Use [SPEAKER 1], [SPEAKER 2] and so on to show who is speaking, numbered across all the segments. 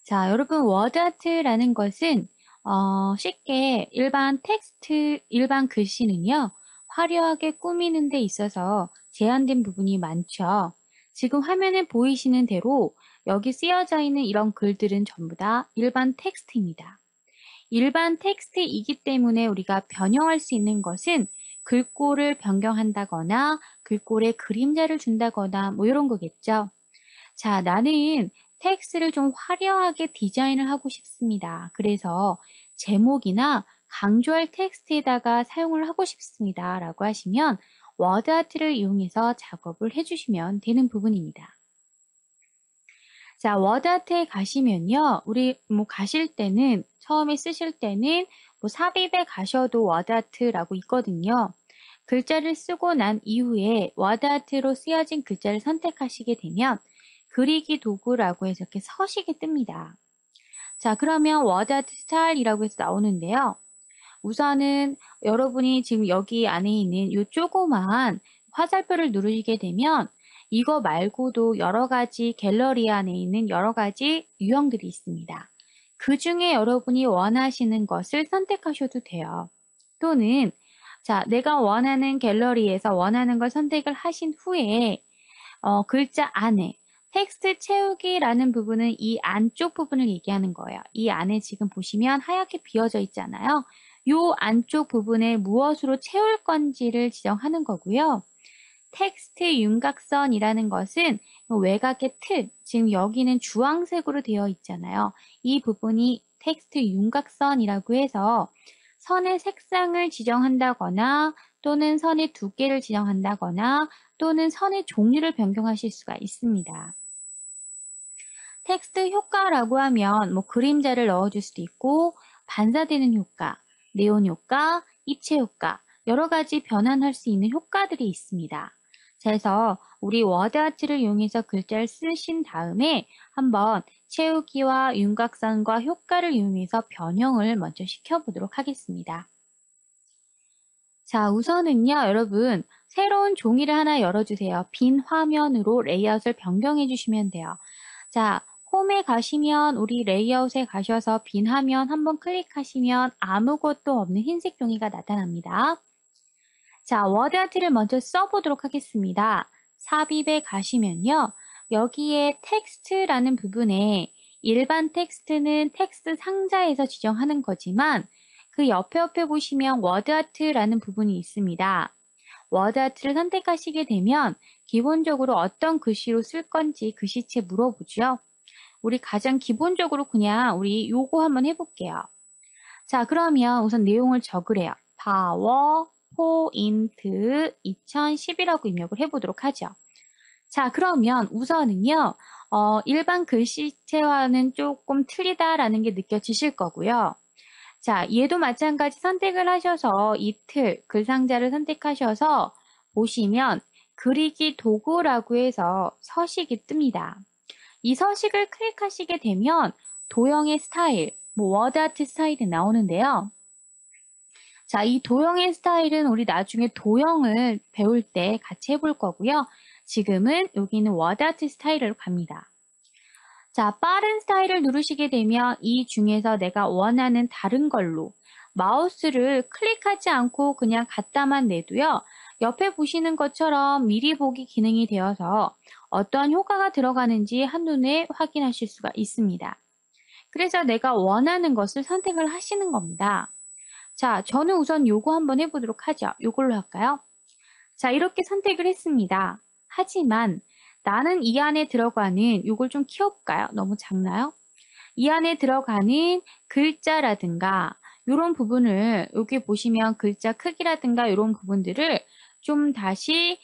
[SPEAKER 1] 자, 여러분, 워드아트라는 것은 쉽게 일반 텍스트, 일반 글씨는요, 화려하게 꾸미는 데 있어서 제한된 부분이 많죠. 지금 화면에 보이시는 대로 여기 쓰여져 있는 이런 글들은 전부 다 일반 텍스트입니다. 일반 텍스트이기 때문에 우리가 변형할 수 있는 것은 글꼴을 변경한다거나 글꼴에 그림자를 준다거나 뭐 이런 거겠죠. 자, 나는 텍스트를 좀 화려하게 디자인을 하고 싶습니다. 그래서 제목이나 강조할 텍스트에다가 사용을 하고 싶습니다. 라고 하시면 워드아트를 이용해서 작업을 해주시면 되는 부분입니다. 자, 워드아트에 가시면요. 우리 가실 때는 처음에 쓰실 때는 삽입에 가셔도 워드아트라고 있거든요. 글자를 쓰고 난 이후에 워드아트로 쓰여진 글자를 선택하시게 되면 그리기 도구라고 해서 이렇게 서식이 뜹니다. 자, 그러면 워드아트 스타일이라고 해서 나오는데요. 우선은 여러분이 지금 여기 안에 있는 이 조그만 화살표를 누르시게 되면 이거 말고도 여러 가지 갤러리 안에 있는 여러 가지 유형들이 있습니다. 그 중에 여러분이 원하시는 것을 선택하셔도 돼요. 또는 자, 내가 원하는 갤러리에서 원하는 걸 선택을 하신 후에 글자 안에 텍스트 채우기라는 부분은 이 안쪽 부분을 얘기하는 거예요. 이 안에 지금 보시면 하얗게 비어져 있잖아요. 이 안쪽 부분에 무엇으로 채울 건지를 지정하는 거고요. 텍스트 윤곽선이라는 것은 외곽의 틀, 지금 여기는 주황색으로 되어 있잖아요. 이 부분이 텍스트 윤곽선이라고 해서 선의 색상을 지정한다거나 또는 선의 두께를 지정한다거나 또는 선의 종류를 변경하실 수가 있습니다. 텍스트 효과라고 하면 그림자를 넣어줄 수도 있고 반사되는 효과, 네온 효과, 입체 효과 여러 가지 변환할 수 있는 효과들이 있습니다. 그래서 우리 워드아트를 이용해서 글자를 쓰신 다음에 한번 채우기와 윤곽선과 효과를 이용해서 변형을 먼저 시켜보도록 하겠습니다. 자, 우선은요, 여러분, 새로운 종이를 하나 열어주세요. 빈 화면으로 레이아웃을 변경해 주시면 돼요. 자, 홈에 가시면 우리 레이아웃에 가셔서 빈 화면 한번 클릭하시면 아무것도 없는 흰색 종이가 나타납니다. 자, 워드아트를 먼저 써보도록 하겠습니다. 삽입에 가시면요. 여기에 텍스트라는 부분에 일반 텍스트는 텍스트 상자에서 지정하는 거지만 그 옆에 보시면 워드아트라는 부분이 있습니다. 워드아트를 선택하시게 되면 기본적으로 어떤 글씨로 쓸 건지 글씨체 물어보죠. 우리 가장 기본적으로 그냥 우리 요거 한번 해볼게요. 자, 그러면 우선 내용을 적으래요. 파워포인트 2010이라고 입력을 해보도록 하죠. 자, 그러면 우선은요, 일반 글씨체와는 조금 틀리다라는 게 느껴지실 거고요. 자, 얘도 마찬가지 선택을 하셔서 이 틀, 글상자를 선택하셔서 보시면 그리기 도구라고 해서 서식이 뜹니다. 이 서식을 클릭하시게 되면 도형의 스타일, 워드아트 스타일이 나오는데요. 자, 이 도형의 스타일은 우리 나중에 도형을 배울 때 같이 해볼 거고요. 지금은 여기는 워드아트 스타일로 갑니다. 자, 빠른 스타일을 누르시게 되면 이 중에서 내가 원하는 다른 걸로 마우스를 클릭하지 않고 그냥 갖다만 내도요. 옆에 보시는 것처럼 미리 보기 기능이 되어서 어떠한 효과가 들어가는지 한눈에 확인하실 수가 있습니다. 그래서 내가 원하는 것을 선택을 하시는 겁니다. 자, 저는 우선 요거 한번 해보도록 하죠. 요걸로 할까요? 자, 이렇게 선택을 했습니다. 하지만 나는 이 안에 들어가는 요걸 좀 키워볼까요? 너무 작나요? 이 안에 들어가는 글자라든가 이런 부분을 여기 보시면 글자 크기라든가 이런 부분들을 좀 다시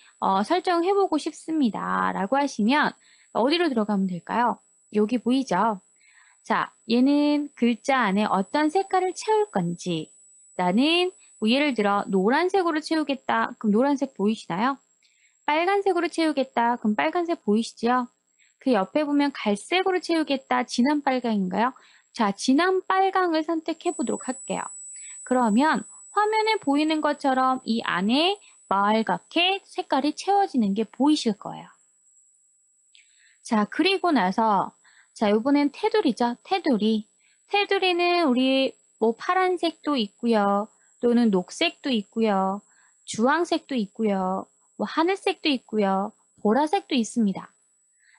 [SPEAKER 1] 설정해보고 싶습니다. 라고 하시면 어디로 들어가면 될까요? 여기 보이죠? 자, 얘는 글자 안에 어떤 색깔을 채울 건지 나는 예를 들어 노란색으로 채우겠다. 그럼 노란색 보이시나요? 빨간색으로 채우겠다. 그럼 빨간색 보이시죠? 그 옆에 보면 갈색으로 채우겠다. 진한 빨강인가요? 자, 진한 빨강을 선택해 보도록 할게요. 그러면 화면에 보이는 것처럼 이 안에 빨갛게 색깔이 채워지는 게 보이실 거예요. 자, 그리고 나서 자, 요번엔 테두리죠. 테두리. 테두리는 우리 뭐 파란색도 있고요. 또는 녹색도 있고요. 주황색도 있고요. 뭐 하늘색도 있고요. 보라색도 있습니다.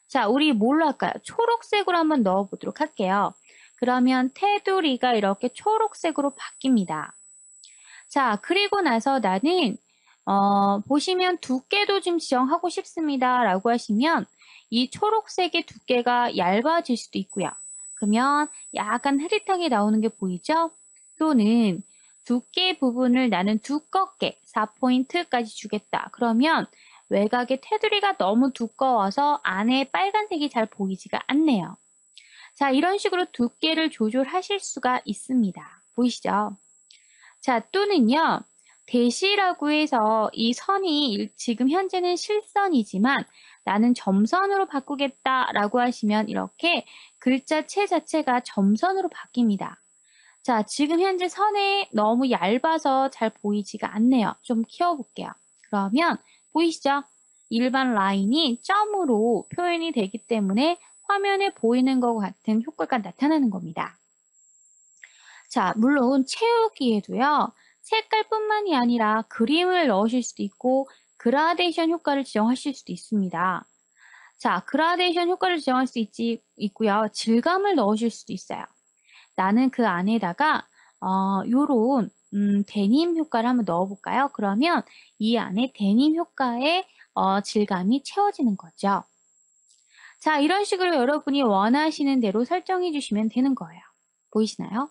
[SPEAKER 1] 자, 우리 뭘로 할까요? 초록색으로 한번 넣어보도록 할게요. 그러면 테두리가 이렇게 초록색으로 바뀝니다. 자, 그리고 나서 나는 보시면 두께도 좀 지정하고 싶습니다. 라고 하시면 이 초록색의 두께가 얇아질 수도 있고요. 그러면 약간 흐릿하게 나오는 게 보이죠? 또는 두께 부분을 나는 두껍게 4포인트까지 주겠다. 그러면 외곽의 테두리가 너무 두꺼워서 안에 빨간색이 잘 보이지가 않네요. 자, 이런 식으로 두께를 조절하실 수가 있습니다. 보이시죠? 자, 또는요. 대시라고 해서 이 선이 지금 현재는 실선이지만 나는 점선으로 바꾸겠다라고 하시면 이렇게 글자체 자체가 점선으로 바뀝니다. 자, 지금 현재 선에 너무 얇아서 잘 보이지가 않네요. 좀 키워볼게요. 그러면 보이시죠? 일반 라인이 점으로 표현이 되기 때문에 화면에 보이는 것 같은 효과가 나타나는 겁니다. 자, 물론 채우기에도요. 색깔뿐만이 아니라 그림을 넣으실 수도 있고 그라데이션 효과를 지정하실 수도 있습니다. 자, 그라데이션 효과를 지정할 수 있고요. 질감을 넣으실 수도 있어요. 나는 그 안에다가 요런 데님 효과를 한번 넣어볼까요? 그러면 이 안에 데님 효과의 질감이 채워지는 거죠. 자, 이런 식으로 여러분이 원하시는 대로 설정해 주시면 되는 거예요. 보이시나요?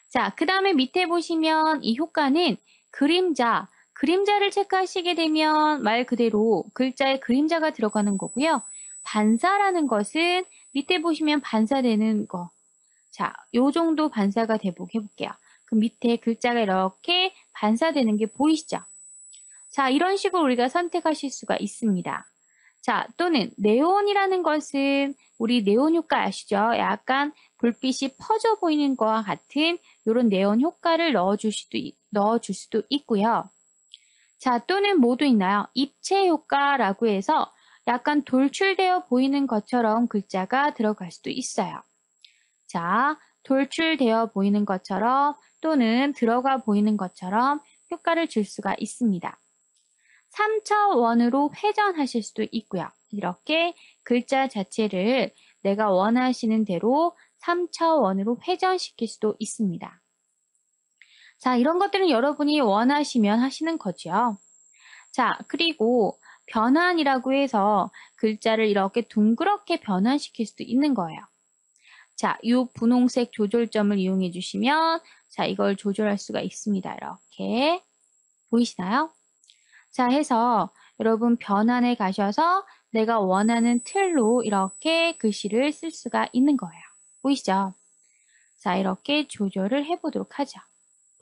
[SPEAKER 1] 자, 그 다음에 밑에 보시면 이 효과는 그림자를 체크하시게 되면 말 그대로 글자에 그림자가 들어가는 거고요. 반사라는 것은 밑에 보시면 반사되는 거. 자, 요 정도 반사가 되도록 해볼게요. 그 밑에 글자가 이렇게 반사되는 게 보이시죠? 자, 이런 식으로 우리가 선택하실 수가 있습니다. 자, 또는 네온이라는 것은 우리 네온 효과 아시죠? 약간 불빛이 퍼져 보이는 것과 같은 이런 네온 효과를 넣어줄 수도 있고요. 자, 또는 뭐도 있나요? 입체 효과라고 해서 약간 돌출되어 보이는 것처럼 글자가 들어갈 수도 있어요. 자, 돌출되어 보이는 것처럼 또는 들어가 보이는 것처럼 효과를 줄 수가 있습니다. 3차원으로 회전하실 수도 있고요. 이렇게 글자 자체를 내가 원하시는 대로 3차원으로 회전시킬 수도 있습니다. 자, 이런 것들은 여러분이 원하시면 하시는 거죠. 자, 그리고 변환이라고 해서 글자를 이렇게 둥그렇게 변환시킬 수도 있는 거예요. 자, 이 분홍색 조절점을 이용해 주시면 자, 이걸 조절할 수가 있습니다. 이렇게 보이시나요? 자, 해서 여러분 변환에 가셔서 내가 원하는 틀로 이렇게 글씨를 쓸 수가 있는 거예요. 보이시죠? 자, 이렇게 조절을 해보도록 하죠.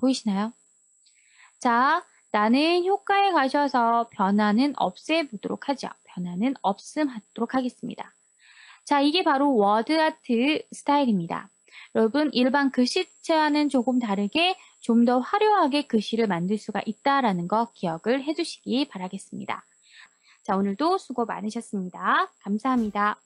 [SPEAKER 1] 보이시나요? 자, 나는 효과에 가셔서 변환은 없애보도록 하죠. 변환은 없음하도록 하겠습니다. 자, 이게 바로 워드아트 스타일입니다. 여러분, 일반 글씨체와는 조금 다르게 좀 더 화려하게 글씨를 만들 수가 있다는 거 기억을 해두시기 바라겠습니다. 자, 오늘도 수고 많으셨습니다. 감사합니다.